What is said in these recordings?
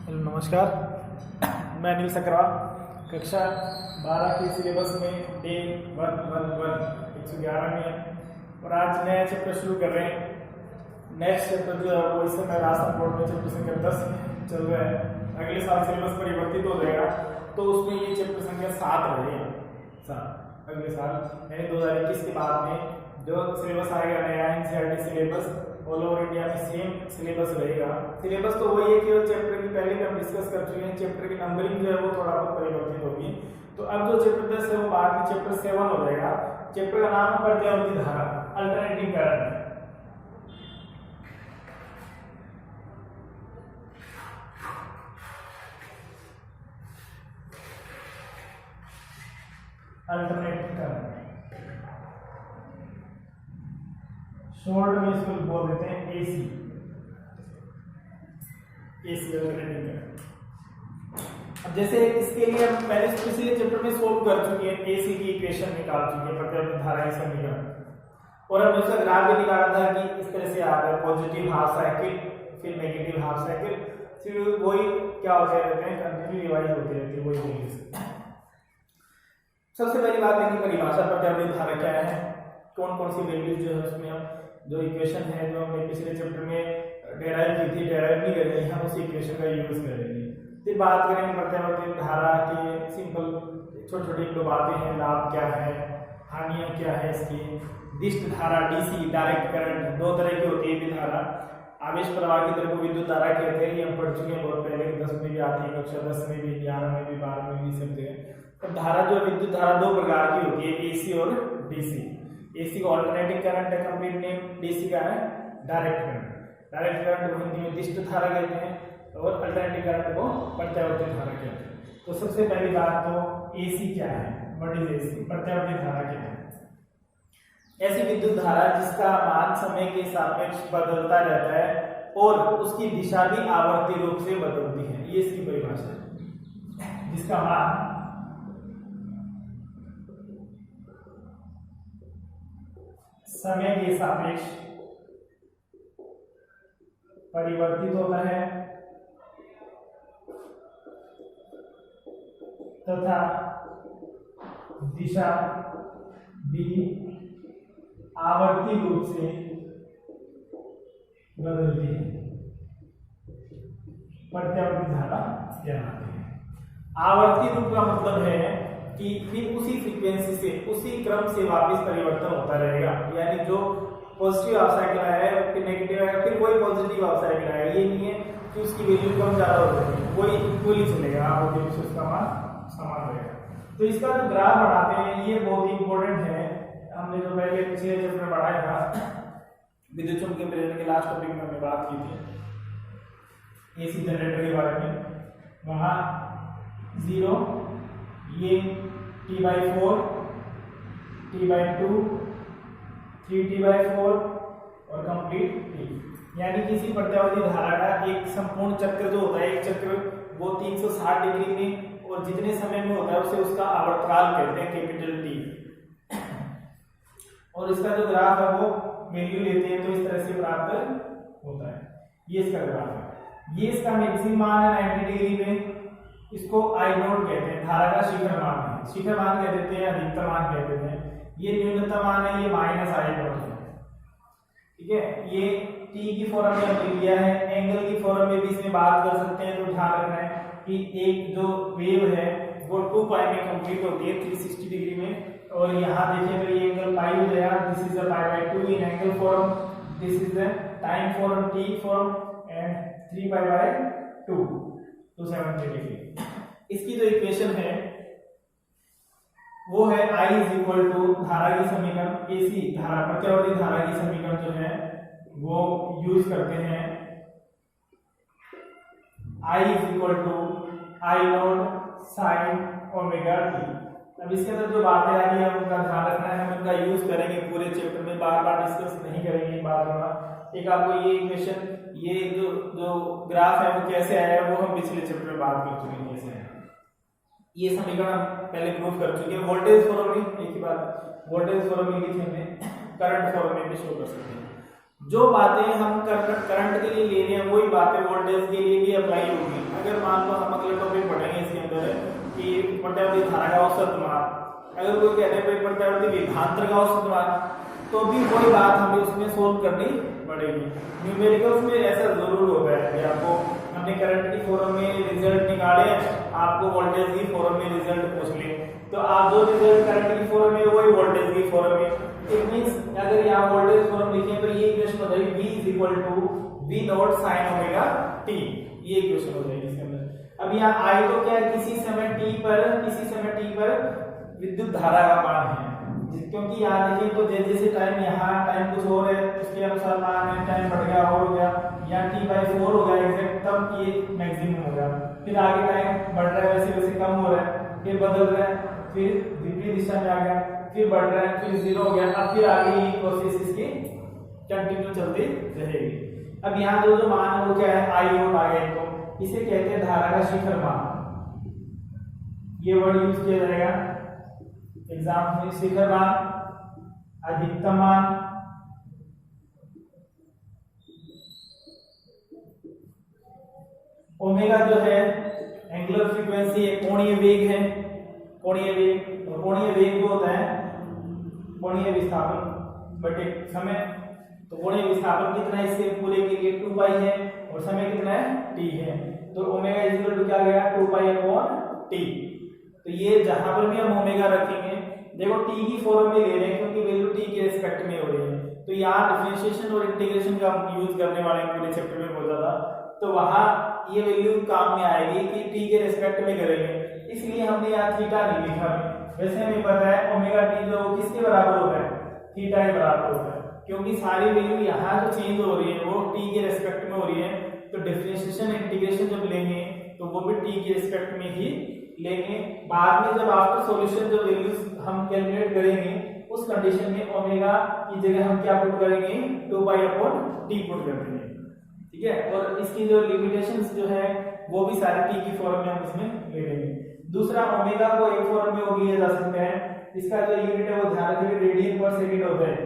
Hello नमस्कार। मैं अनिल सकरा, कक्षा 12 के सिलेबस में डे 111 में है और आज नया चैप्टर शुरू कर रहे हैं। नेक्स्ट चैप्टर जो है वो इस समय राजस्थान बोर्ड में चैप्टर संख्या 10 चल रहा है। अगले साल सिलेबस परिवर्तित हो जाएगा तो उसमें ये चैप्टर संख्या 7 रहेगा। 7 अगले साल यानी 2021 के बाद में जो सिलेबस आएगा नया NCERT syllabus all over India में सेम सिलेबस रहेगा। सिलेबस तो वही है, केवल चैप्टर की पहले भी हम डिस्कस कर चुके हैं। चैप्टर की नंबरिंग जो है वो थोड़ा बहुत परिवर्तित होगी। तो अब जो चैप्टर 10 है वो बाद में चैप्टर 7 हो जाएगा। चैप्टर का नाम है प्रत्यावर्ती धारा, alternating current. Alternating current short में इसको बोल देते हैं एसी। AC alternating current. अब जैसे इसके लिए हम पहले पिछले चैप्टर में सोल्व कर चुके हैं, एसी की इक्वेशन निकाल चुके हैं, प्रत्यावर्ती धारा की समीकरण, और हमने उसका ग्राफ भी निकाला था कि इस तरह से आता है पॉजिटिव हाफ साइकिल, फिर नेगेटिव हाफ साइकिल, फिर वही क्या होते रहते हैं, कंटिन्यू रिवाइज होते रहते हैं वही वैल्यूज। सबसे पहली बात है कि परिभाषा प्रत्यावर्ती धारा क्या है, कौन कौन सी वैल्यूज जो है उसमें हम जो इक्वेशन है जो हमने पिछले चैप्टर में डेराइव की थी, डेराइव नहीं करेंगे, हम उस इक्वेशन का यूज करेंगे। फिर बात करेंगे प्रत्यावर्ती धारा की सिंपल छोटी छोटी बातें हैं, लाभ क्या है, हानियां क्या है इसकी। दिष्ट धारा डीसी डायरेक्ट करंट, दो तरह की होती है धारा। आवेश प्रवाह की तरह को विद्युत धारा कहते हैं, ये हम पढ़ चुके हैं बहुत पहले, 10 में भी आती है, कक्षा 10 में भी, 11 में भी, 12 में भी सब जगह। तो धारा जो विद्युत धारा दो प्रकार की होती है, एसी और डीसी। एसी को अल्टरनेटिंग करंट है कंप्लीट नेम, डीसी का है डायरेक्ट करंट। डायरेक्ट करंट को हिंदी में दिष्ट धारा कहते हैं और अल्टरनेटिंग करंट को प्रत्यावर्ती धारा कहते हैं। तो सबसे पहली बात तो एसी क्या है, व्हाट इज एसी, प्रत्यावर्ती धारा क्या है। ऐसी विद्युत धारा जिसका मान समय के सापेक्ष बदलता रहता है और उसकी दिशा भी आवर्ती रूप से बदलती है, ये इसकी परिभाषा है। जिसका मान समय के सापेक्ष परिवर्तित होता है तथा दिशा भी आवर्ती रूप से बदलती है, प्रत्यावर्ती धारा कहलाती है। आवर्ती रूप का मतलब है कि फिर उसी फ्रीक्वेंसी से, उसी क्रम से वापस परिवर्तन होता रहेगा, यानी जो पॉजिटिव हाफ साइकिल आया फिर नेगेटिव आएगा, फिर वही पॉजिटिव हाफ साइकिल आएगा। ये नहीं है कि उसकी वैल्यू कम ज्यादा हो जाएगी, वही इक्वली चलेगा, आवर्ती रूप से उसका मान समान रहेगा। तो इसका जो ग्राफ बनाते हैं ये बहुत ही इंपॉर्टेंट है। हमने जो पहले पिछले चैप्टर में पढ़ाया था विद्युत चुंबकीय प्रेरण के लास्ट टॉपिक में हमने बात की थी एसी जनरेटर के बारे में। वहां 0 ये T/4, T/2, 3T/4 और कंप्लीट T, यानी किसी प्रत्यावर्ती धारा का एक संपूर्ण चक्र जो होता है, एक चक्र वो 360 डिग्री में और जितने समय में होता है उसे उसका आवर्तकाल कहते हैं, कैपिटल T। और इसका जो ग्राफ है वो वैल्यू लेते हैं तो इस तरह से प्राप्त होता है। ये इसका ग्राफ है, ये इसका मैक्सिमम मान है 90 डिग्री में, इसको आई नोड कहते हैं, धारा का शिखर मान है, शिखर मान कह देते हैं, अधिकतम मान कह देते हैं। ये न्यूनतम मान है, ये माइनस आई नोड है, ठीक है। ये टी की फॉर्म में हमने लिया है, एंगल की फॉर्म में भी इसमें बात कर सकते हैं। तो ध्यान रखना है कि एक जो वेव है वो 2 पाई में कंप्लीट होती है 360 डिग्री में, और यहाँ देखिए तो ये एंगल पाई हो जाएगा, दिस इज द पाई/2 in angle form, this is the time form T form and 3 पाई/2 270 डिग्री। इसकी जो इक्वेशन है वो है I इज इक्वल टू धारा की समीकरण, एसी धारा प्रत्यावर्ती धारा की समीकरण जो है वो यूज करते हैं, I is equal to I naught sine omega t. अब इसके अंदर जो बातें आ रही है उनका ध्यान रखना है, हम उनका यूज करेंगे पूरे चैप्टर में, बार बार डिस्कस नहीं करेंगे बार बार। एक आपको ये इक्वेशन, ये जो ग्राफ है वो कैसे आया है वो हम पिछले चैप्टर में बात कर चुके हैं कैसे है। ये समीकरण हम पहले प्रूव कर चुके हैं। वोल्टेज फॉर्म में एक ही बात, वोल्टेज फॉर्म में लिखे हमने, करंट फॉर्म में भी शो कर सकते हैं। जो बातें हम करंट के लिए ले रहे हैं वही बातें वोल्टेज के लिए भी अप्लाई होगी। अगर मान लो हम अगले टॉपिक पढ़ेंगे इसके अंदर कि प्रत्यावर्ती धारा का औसत मान, अगर कोई कहते हैं भाई प्रत्यावर्ती विभवांतर का औसत मान, तो भी वही बात हमें उसमें सोल्व करनी पड़ेगी। न्यूमेरिकल्स में ऐसा जरूर होता है कि आपको हमने करंट की फॉर्म में रिजल्ट निकाले, आपको वोल्टेज की फॉर्म में रिजल्ट पूछ ले, तो आप जो रिजल्ट करंट की फॉर्म में वही वोल्टेज की फॉर्म में, इट मींस अगर यहाँ वोल्टेज फॉर्म लिखें तो ये इक्वेशन हो जाएगी V V naught sine omega t, ये इक्वेशन हो जाएगी इसके अंदर। अब यहाँ I तो क्या है, किसी समय t पर विद्युत धारा का मान है, क्योंकि यहाँ देखिए तो जैसे टाइम यहाँ टाइम कुछ और है उसके अनुसार मान है, टाइम बढ़ गया और हो गया, यहाँ t/4 हो गया एग्जैक्ट, तब ये मैक्सिमम हो गया। फिर आगे टाइम बढ़ रहा है वैसे वैसे कम हो रहा है, फिर बदल रहा है, फिर विपरीत दिशा में आ गया, फिर बढ़ रहा है, फिर 0 हो गया, अब फिर आगे ये प्रोसेस इसकी कंटिन्यू चलती रहेगी। अब यहाँ जो मान है वो क्या है, I नॉट आ गया, तो इसे कहते हैं धारा का शिखर मान, ये वर्ड यूज किया जाएगा एग्जाम में। शिखर मान, अधिकतम मान, ओमेगा जो है एंगुलर फ्रीक्वेंसी है, कोणीय वेग है, कोणीय वेग, और कोणीय वेग जो होता है कोणीय विस्थापन बटे समय, तो कोणीय विस्थापन कितना है इससे पूरे के लिए 2 पाई है, और समय कितना है t है, तो ओमेगा इज इक्वल टू क्या आ गया 2 पाई अपॉन t। तो ये जहां पर भी हम ओमेगा रखेंगे, देखो t की फॉर्म में ले रहे हैं क्योंकि वैल्यू t के रिस्पेक्ट में हो रही है, तो यहाँ डिफरेंशिएशन और इंटीग्रेशन का हम यूज करने वाले हैं पूरे चैप्टर में बहुत ज्यादा, तो वहां ये वैल्यू काम में आएगी कि t के रिस्पेक्ट में करेंगे, इसलिए हमने यहाँ थीटा नहीं लिखा। वैसे हमें पता है ओमेगा t जो किसके बराबर होता है, थीटा के बराबर होता है, क्योंकि सारी वैल्यू यहाँ जो चेंज हो रही है वो t के रिस्पेक्ट में हो रही है, तो डिफरेंशिएशन इंटीग्रेशन जब लेंगे तो वो भी t के रिस्पेक्ट में ही लेंगे। बाद में जब आफ्टर सॉल्यूशन जो वैल्यूज हम कैलकुलेट करेंगे उस कंडीशन में ओमेगा की जगह हम क्या पुट करेंगे 2 पाई अपॉन t पुट कर देंगे, ठीक है। और इसकी जो लिमिटेशंस जो है वो भी सारे t की फॉर्म में हम इसमें ले लेंगे। दूसरा ओमेगा को एक फॉर्म में और लिया जा सकता है, इसका जो यूनिट है वो ध्यान रखिए रेडियन पर सेकंड होता है,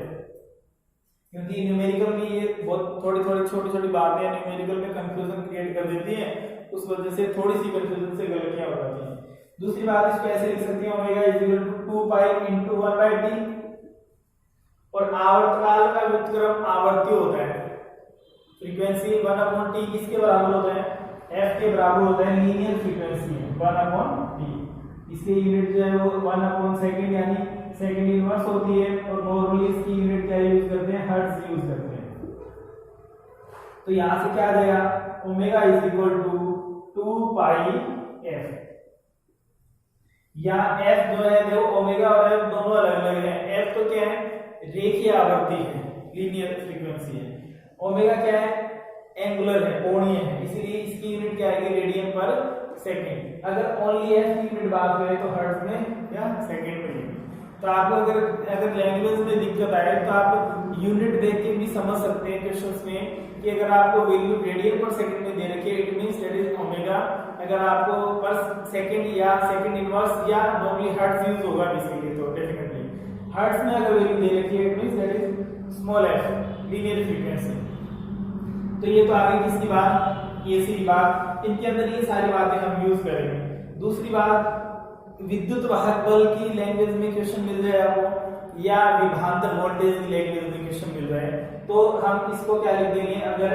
क्योंकि न्यूमेरिकल में ये बहुत थोड़ी छोटी बातें न्यूमेरिकल में कंफ्यूजन क्रिएट कर देती हैं, उस वजह से थोड़ी सी कंफ्यूजन से गलतियां हो जाती हैं। दूसरी बात इसको ऐसे लिख सकते हैं omega is equal to 2 pi into 1/t, और आवर्तकाल का व्युत्क्रम आवर्ती होता है, फ्रीक्वेंसी 1/t किसके बराबर होता है, f के बराबर होता है, लीनियर फ्रीक्वेंसी है 1/t, इसकी यूनिट जो है वो 1/सेकंड यानी सेकंड इनवर्स होती है, और नॉर्मली इसकी यूनिट क्या यूज करते हैं, हर्ट्ज यूज करते हैं। तो यहां से क्या आ जाएगा omega is equal to 2 pi f, या f जो है देखो ओमेगा और f दोनों अलग अलग हैं, f तो क्या है रेखीय आवर्ती है, लीनियर फ्रीक्वेंसी है, ओमेगा क्या है एंगुलर है, कोणीय है, इसलिए इसकी यूनिट क्या आएगी रेडियन पर सेकंड। अगर ओनली f की यूनिट बात करें तो हर्ट्ज में या सेकंड में। तो आपको अगर लैंग्वेज में दिक्कत आए तो आप यूनिट देख के भी समझ सकते हैं क्वेश्चंस में कि अगर आपको वैल्यू रेडियन पर सेकंड में दे रखी है it means that is omega, अगर आपको पर सेकंड या सेकंड इनवर्स या नॉर्मली हर्ट्ज यूज होगा बेसिकली, तो डेफिनेटली हर्ट्ज में अगर वैल्यू दे रखी है it means that is small f, linear frequency. तो ये तो आगे किसकी बात, एसी की बात, इनके अंदर ये सारी बातें हम यूज करेंगे। दूसरी बात विद्युत वाहक बल की लैंग्वेज में क्वेश्चन मिल जाए आपको, या विभवांतर वोल्टेज की लैंग्वेज में क्वेश्चन मिल जाए, तो हम इसको क्या लिख देंगे, अगर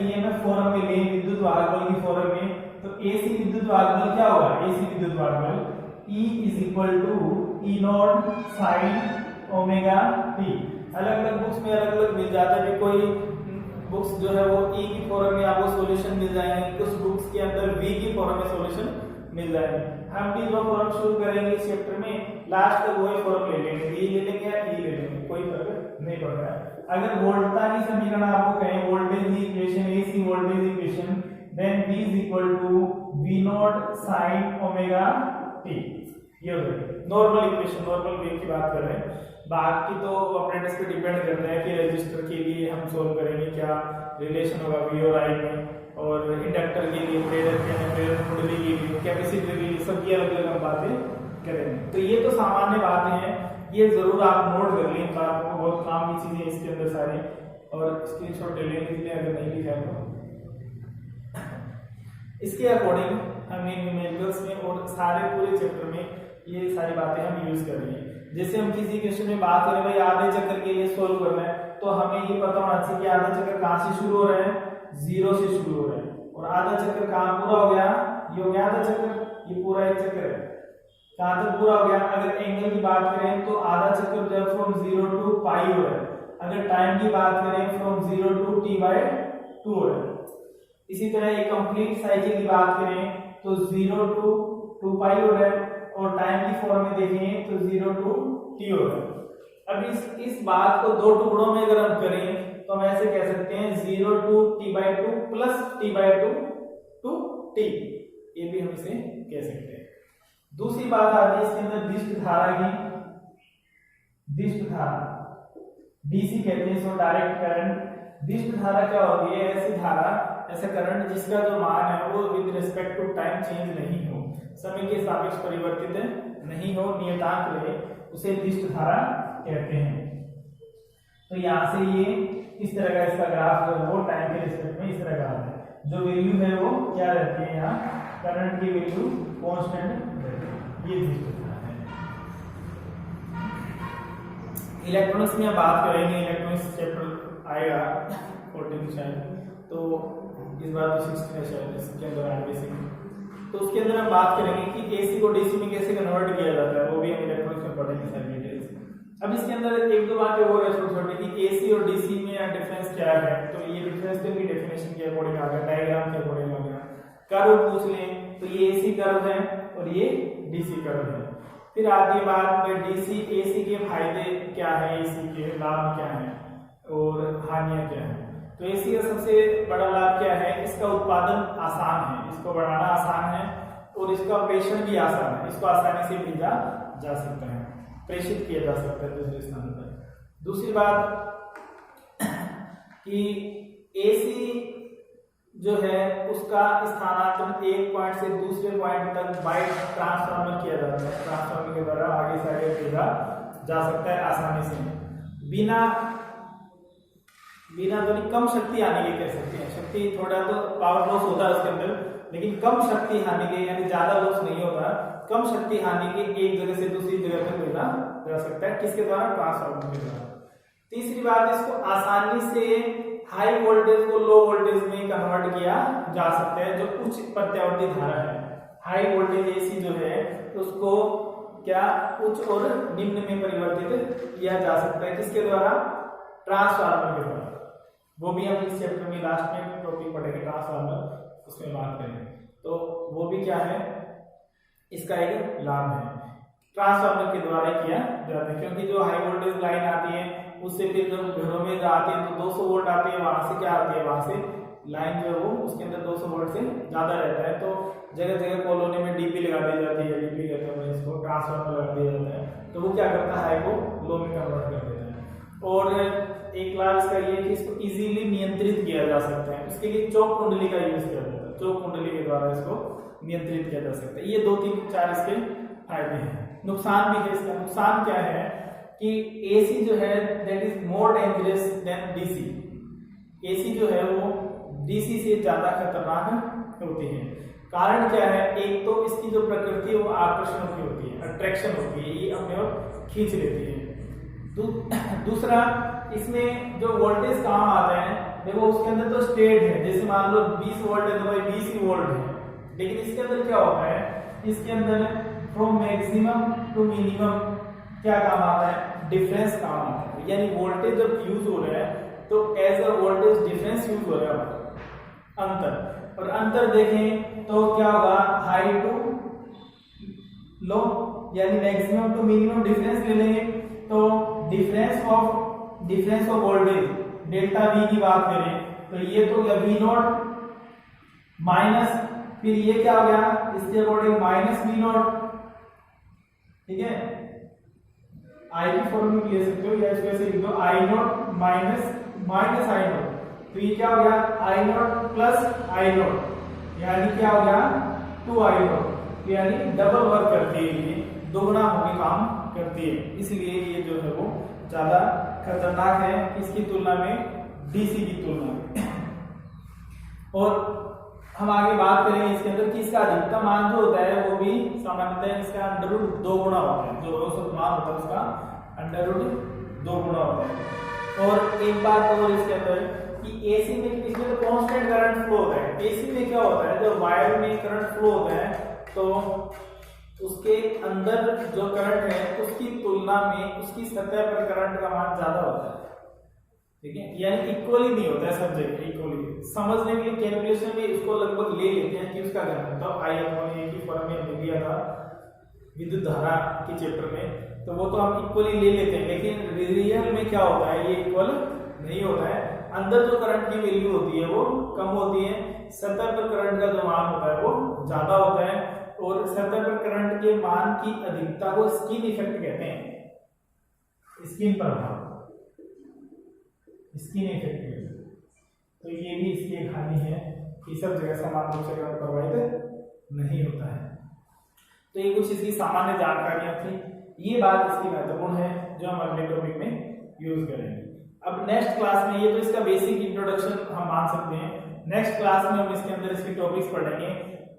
ईएमएफ फॉर्म में लें विद्युत वाहक बल की फॉर्म में, तो एसी विद्युत वाहक बल क्या होगा, एसी विद्युत वाहक बल E is equal to E naught sine omega t। अलग अलग बुक्स में अलग अलग मिल जाता है, कोई बुक्स जो है वो E की फॉर्म में आपको सॉल्यूशन मिल जाएंगे, कुछ बुक्स के अंदर V की फॉर्म में सॉल्यूशन मिल जाएंगे। हम भी जो फॉर्म शुरू करेंगे इस चैप्टर में लास्ट तक वही फॉर्म ले लेंगे, V ले लेंगे या E ले लेंगे, कोई फर्क नहीं पड़ रहा है। अगर वोल्टता की समीकरण आपको कहें वोल्टेज की equation, AC voltage equation, then V is equal to V naught sine omega t, ये हो गई नॉर्मल इक्वेशन, नॉर्मल वेव की बात कर रहे हैं। बाकी तो अप्रेंटिस पे डिपेंड करता है कि रजिस्टर के लिए हम सोल्व करेंगे क्या रिलेशन होगा V और I में, और इंडक्टर के लिए, प्रेरक कुंडली के लिए, कैपेसिटर के लिए, सब ये अलग अलग बातें करेंगे। तो ये तो सामान्य बातें हैं, ये जरूर आप नोट कर लें, आपको बहुत काम की चीजें इसके अंदर सारी। और स्क्रीनशॉट ले लेंगे इसलिए अगर नहीं लिखा है तो। इसके अकॉर्डिंग हमें न्यूमेरिकल्स में और सारे पूरे चैप्टर में ये सारी बातें हम यूज कर रहे हैं। जैसे हम किसी क्वेश्चन में बात करें भाई आधे चक्कर के लिए सोल्व करना है, तो हमें ये पता होना चाहिए कि आधा चक्कर कहाँ से शुरू हो रहा है, 0 से शुरू हो रहा है, और आधा चक्कर कहाँ पूरा हो गया, ये हो गया आधा चक्कर, ये पूरा एक चक्कर है, कहाँ तक पूरा हो गया। अगर एंगल की बात करें तो आधा चक्कर जो है फ्रॉम 0 टू पाई हो रहा है। अगर टाइम की बात करें फ्रॉम 0 टू t/2 हो रहा है। इसी तरह एक कंप्लीट साइकिल की बात करें तो 0 टू 2 पाई हो रहा है, और टाइम की फॉर्म में देखें तो 0 टू t हो रहा है। अब इस बात को दो टुकड़ों में अगर हम करें तो हम ऐसे कह सकते हैं 0 to t/2 plus t/2 to t, ये भी हम इसे कह सकते हैं। दूसरी बात आती है इसके अंदर दिष्ट धारा की। दिष्ट धारा डीसी कहते हैं इसको, डायरेक्ट करंट। दिष्ट धारा क्या होती है, ऐसी धारा, ऐसा करंट जिसका जो मान है वो with respect to time change नहीं हो, समय के सापेक्ष परिवर्तित नहीं हो, नियतांक रहे, उसे दिष्ट धारा कहते हैं। तो यहाँ से ये इस तरह का इसका ग्राफ जो है वो टाइम के रिस्पेक्ट में इस तरह का आता है। जो वैल्यू है वो क्या रहती है, यहाँ करंट की वैल्यू कांस्टेंट रहती है, ये दिष्ट धारा है। इलेक्ट्रॉनिक्स में बात करेंगे, इलेक्ट्रॉनिक्स चैप्टर आएगा 14 शायद, तो इस बार तो 16 है शायद, इसके अंदर आए बेसिक। तो उसके अंदर हम बात करेंगे कि एसी को डीसी में कैसे कन्वर्ट किया जाता है, वो भी हम इलेक्ट्रॉनिक्स में पढ़ेंगे सारी डिटेल्स। अब इसके अंदर एक दो बातें और है छोटी छोटी कि एसी और डीसी में डिफरेंस क्या है, तो ये डिफरेंस की डेफिनेशन के अकॉर्डिंग आ गया, डायग्राम के अकॉर्डिंग आ गया। कर्व पूछ लें तो ये एसी कर्व है और ये डीसी कर्व है। फिर आती है बात में डीसी एसी के फायदे क्या है, एसी के लाभ क्या है और हानियां क्या है। तो एसी का सबसे बड़ा लाभ क्या है, इसका उत्पादन आसान है, इसको बनाना आसान है और इसका प्रेषण भी आसान है, इसको आसानी से भेजा जा सकता है, प्रेषित किया जा सकता है दूसरे स्थान पर। दूसरी बात कि एसी जो है उसका स्थानांतरण एक पॉइंट से दूसरे पॉइंट तक बाय ट्रांसफार्मर किया जाता है, ट्रांसफार्मर के द्वारा आगे से आगे भेजा जा सकता है आसानी से, बिना तो कम शक्ति आने के कह सकते हैं। शक्ति थोड़ा तो पावर लॉस होता है उसके अंदर, लेकिन कम शक्ति हानि के, यानी ज्यादा लॉस नहीं होता, कम शक्ति हानि के एक जगह से दूसरी जगह तक भेजा जा सकता है, किसके द्वारा, ट्रांसफार्मर के द्वारा। तीसरी बात, इसको आसानी से हाई वोल्टेज को लो वोल्टेज में कन्वर्ट किया जा सकता है, जो उच्च प्रत्यावर्ती धारा है। हाई वोल्टेज एसी जो है उसको क्या उच्च और निम्न में परिवर्तित किया जा सकता है, किसके द्वारा, ट्रांसफार्मर के द्वारा। वो भी हम इस चैप्टर में लास्ट में टॉपिक पढ़ेंगे ट्रांसफार्मर, उसमें बात करेंगे, तो वो भी क्या है, इसका एक लाभ है, ट्रांसफार्मर के द्वारा किया जाता है। क्योंकि जो हाई वोल्टेज लाइन आती है उससे फिर जब घरों में आती है तो 200 वोल्ट आती है, वहां से क्या आती है, वहां से लाइन जो है वो उसके अंदर 200 वोल्ट से ज्यादा रहता है, तो जगह जगह कॉलोनी में डीपी लगा दी जाती है, डीपी कहते हैं इसको, ट्रांसफार्मर लगा दिया जाता है, तो वो क्या करता है, हाई को लो में कन्वर्ट कर देता है। और एक लाभ इसका ये है कि इसको इजीली नियंत्रित किया जा सकता है, उसके लिए चौक कुंडली का यूज किया जाता है, चौक कुंडली के द्वारा इसको नियंत्रित किया जा सकता है। ये 2 3 4 इसके फायदे हैं। नुकसान भी है इसका, नुकसान क्या है कि एसी जो है that is more dangerous than DC. AC जो है वो डीसी से ज्यादा खतरनाक होती है। कारण क्या है, एक तो इसकी जो प्रकृति है वो आकर्षण की होती है, अट्रैक्शन होती है, ये अपने ओर खींच लेती है। दूसरा, इसमें जो वोल्टेज काम आते हैं, देखो उसके अंदर तो स्टेट है, जैसे मान लो 20 वोल्ट है तो भाई 20 ही वोल्ट है, लेकिन इसके अंदर क्या होता है, इसके अंदर फ्रॉम मैक्सिमम टू मिनिमम क्या काम आता है, डिफरेंस काम आता है। यानी वोल्टेज जब यूज हो रहा है तो as a voltage difference use हो रहा है, अंतर। और अंतर देखें तो क्या होगा, हाई टू लो, यानी मैक्सिमम टू मिनिमम डिफरेंस ले लेंगे तो difference of voltage delta we की बात करें तो ये तो वी नॉट माइनस, फिर ये क्या हो गया, इसके अकॉर्डिंग माइनस वी नॉट, ठीक है, आई की फॉर्मूला ले सकते हो या इसको ऐसे लिख दो, आई नॉट माइनस आई नॉट, तो ये क्या हो गया, आई नॉट प्लस आई नॉट, यानी क्या हो गया 2 आई नॉट, यानी डबल वर्क करती है, ये दोगुना होकर काम करती है, इसलिए ये जो है वो ज्यादा खतरनाक है इसकी तुलना में डीसी की तुलना में। और हम आगे बात करेंगे इसके अंदर कि इसका अधिकतम मान जो होता है वो भी सामान्यतः इसका √2 गुना होता है, जो औसत मान होता है उसका √2 गुना होता है। और एक बात और इसके अंदर कि एसी में इसमें तो कांस्टेंट करंट फ्लो होता है, एसी में क्या होता है जब वायर में करंट फ्लो होता है तो उसके अंदर जो करंट है उसकी तुलना में उसकी सतह पर करंट का मान ज्यादा होता है, ठीक है, यानी इक्वली नहीं होता है सब जगह इक्वली। समझने के लिए कैलकुलेशन में इसको लगभग ले लेते हैं कि उसका क्या मतलब I/A की फॉर्म में ले लिया था विद्युत धारा के चैप्टर में, तो वो तो हम इक्वली ले लेते हैं, लेकिन रियल में क्या होता है ये इक्वल नहीं होता है। अंदर जो करंट की वैल्यू होती है वो कम होती है, सतह पर करंट का जो मान होता है वो ज्यादा होता है। और सतह पर करंट के मान की अधिकता को स्किन इफेक्ट कहते हैं, स्किन प्रभाव, स्किन इफेक्ट। तो ये भी इसकी एक हानि है कि सब जगह समान रूप से करंट प्रवाहित नहीं होता है। तो ये कुछ इसकी सामान्य जानकारियां थी, ये बात इसकी महत्वपूर्ण है जो हम अगले टॉपिक में यूज करेंगे। अब नेक्स्ट क्लास में, ये तो इसका बेसिक इंट्रोडक्शन हम मान सकते हैं, नेक्स्ट क्लास में हम इसके अंदर इसके टॉपिक्स पढ़ेंगे,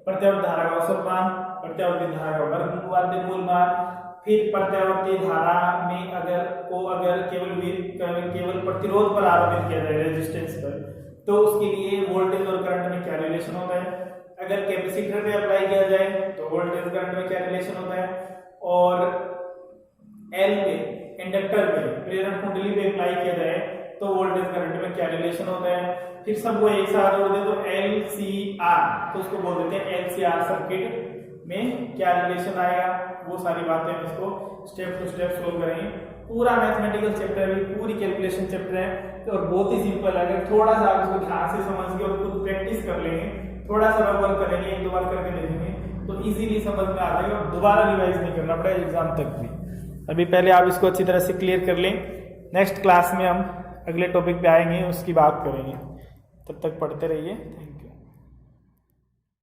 प्रत्यावर्ती धारा का औसत मान, प्रत्यावर्ती धारा का वर्गमूल मान, फिर प्रत्यावर्ती धारा में अगर केवल प्रतिरोध पर आरोपित किया जाए, रेजिस्टेंस पर, तो उसके लिए वोल्टेज और करंट में क्या रिलेशन होता है। अगर कैपेसिटर पे अप्लाई किया जाए तो वोल्टेज करंट में क्या रिलेशन होता है, और एल पे, इंडक्टर पे, प्रेरण कुंडली पे अप्लाई किया जाए तो वोल्टेज करंट में क्या रिलेशन होता है। फिर सबको एक साथ जोड़ दे तो LCR, तो उसको बोल देते हैं LCR सर्किट में क्या रिलेशन आएगा। वो सारी बातें हम इसको स्टेप टू स्टेप सोल्व करेंगे। पूरा मैथमेटिकल चैप्टर है, पूरी कैलकुलेशन चैप्टर है, और बहुत ही सिंपल है। अगर थोड़ा सा आप इसको ध्यान से समझ के और खुद प्रैक्टिस कर लेंगे, थोड़ा सा वर्क करेंगे, एक दो बार करके देखेंगे तो इजीली समझ में आ जाएगा और दोबारा रिवाइज नहीं करना पड़ेगा एग्जाम तक भी। अभी पहले आप इसको अच्छी तरह से क्लियर कर लें, नेक्स्ट क्लास में हम अगले टॉपिक पे आएंगे, उसकी बात करेंगे। तब तक पढ़ते रहिए। Thank you.